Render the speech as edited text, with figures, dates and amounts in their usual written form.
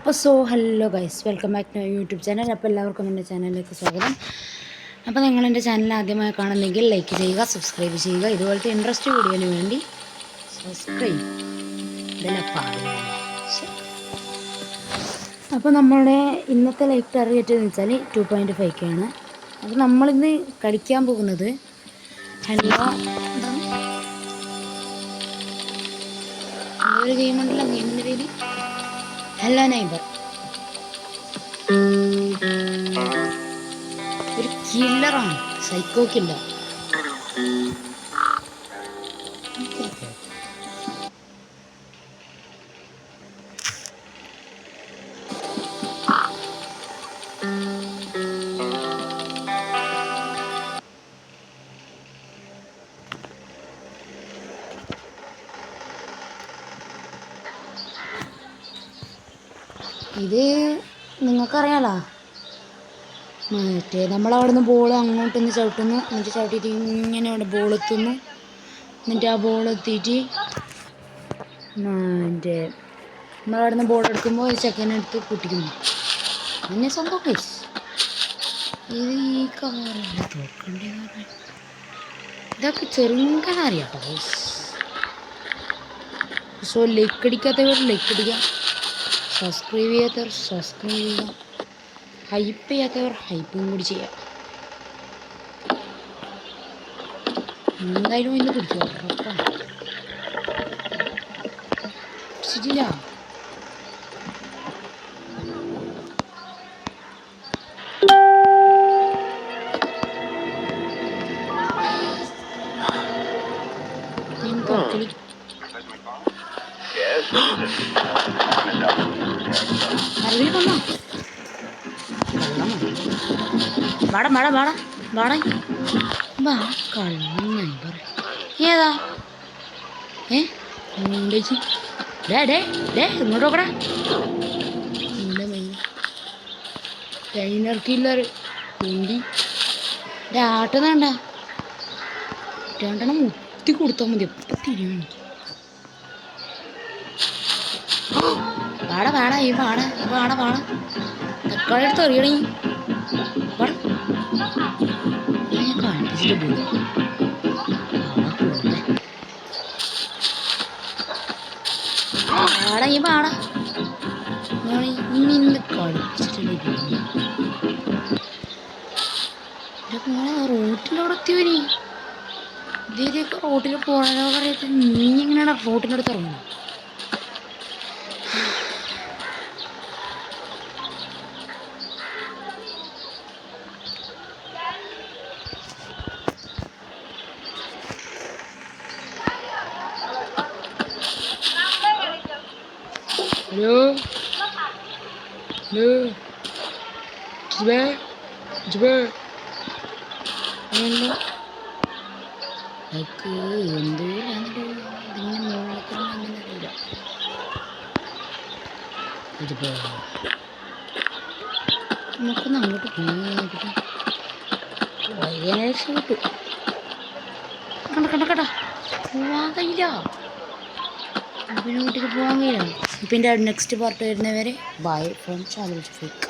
Hello guys, welcome back to YouTube channel. അപ്പോൾ എല്ലാവർക്കും എൻ്റെ ചാനലിലേക്ക് സ്വാഗതം. അപ്പോൾ നിങ്ങൾ എൻ്റെ ചാനൽ ആദ്യമായി കാണുന്നെങ്കിൽ ലൈക്ക് ചെയ്യുക, സബ്സ്ക്രൈബ് ചെയ്യുക. ഇതുപോലത്തെ ഇൻട്രസ്റ്റ് വീഡിയോന് വേണ്ടി സബ്സ്ക്രൈബ് അപ്പോൾ നമ്മുടെ ഇന്നത്തെ ലൈഫ് ടാർഗറ്റ് എന്ന് വെച്ചാൽ 2.5K ആണ്. അപ്പോൾ നമ്മളിന്ന് കളിക്കാൻ പോകുന്നത് ഒരു ഗെയിമുണ്ടല്ലോ, ഗെയിമിൻ്റെ പേര് ഹലോ നൈബർ. ഒരു കില്ലറാണ്, സൈക്കോ കില്ലർ. ഇത് നിങ്ങൾക്കറിയാലോ, മറ്റേ നമ്മളവിടെ നിന്ന് ബോൾ അങ്ങോട്ടൊന്ന് ചവിട്ടുന്നു, എന്നിട്ട് ചവിട്ടിയിട്ട് ഇങ്ങനെ അവിടെ ബോൾ എത്തുന്നു, എന്നിട്ട് ആ ബോൾ എത്തിയിട്ട് മറ്റേ നമ്മളവിടെ നിന്ന് ബോൾ എടുക്കുമ്പോൾ ഒരു ചെക്കനെടുത്ത് പൊട്ടിക്കുന്നു. അങ്ങനെ സംഭവം. ഇത് ഈ കാറല്ല തോക്കണ്ടേ, ഇതൊക്കെ ചെറുങ്ങനെ അറിയാം കേട്ടോ. സോ ലൈക്ക് അടിക്കാത്തവർ ലൈക്ക് അടിക്കുക, സബ്സ്ക്രൈബ് ചെയ്യാത്തവർ സബ്സ്ക്രൈബ് ചെയ്യുക, ഹൈപ്പ് ചെയ്യാത്തവർ ഹൈപ്പും കൂടി ചെയ്യുക. എന്തായാലും ഇന്ന് പിടിക്കുക, ഉറപ്പാണ്. പിടിച്ചിട്ടില്ല. അറിവിൽ വന്നോ വാട വാട വാട വാട വാ കള്ളായി പറ. ഏതാ ഉണ്ടേച്ചി ഇങ്ങോട്ട് നോക്കടാ. എൻ്റെ മെയിൻ ട്രെയിനർ കില്ലർ ഉണ്ടി ആട്ടം വേണ്ട, രണ്ടെണ്ണം മുത്തി കൊടുത്താൽ മതി. എപ്പം തിരിഞ്ഞു വാട വാട ഈ വാട വാട വാട തക്കാളി എടുത്ത് എറിയണേ. വാട ഞാൻ കളിപ്പിച്ചിട്ട് പോയി. വാട ഈ വാട ഇന്ന് കളിപ്പിച്ചിട്ടല്ലേ പോയി. എൻ്റെ മോളെ റോട്ടിൻ്റെ അവിടെ എത്തിയവനി. ഇതിലേക്ക് റോട്ടിൽ പോകാനോ പറയട്ടെ. നീ എങ്ങനെയാണ് റോട്ടിൻ്റെ അടുത്ത് ഇറങ്ങുന്നത്? ഹലോ ഹലോ ജിബേ ജിബേ ലൈക്ക് എന്തോരാണല്ലോ ഇതിങ്ങനെ നോക്കണം. അങ്ങനെ അറിയില്ല. ജിബേ നമുക്കൊന്ന് അങ്ങോട്ട് പോയിട്ട് വൈകാനാഴ്ച കിട്ടും. കണ്ട കണ്ട കണ്ട പോവാൻ കഴിയില്ല, പിന്നെ വീട്ടിൽ പോകാൻ കഴിയില്ല. ഇപ്പം എൻ്റെ നെക്സ്റ്റ് പാർട്ട് വരുന്നവരെ ബൈ ഫ്രം ചാനൽ ഫേക്ക്.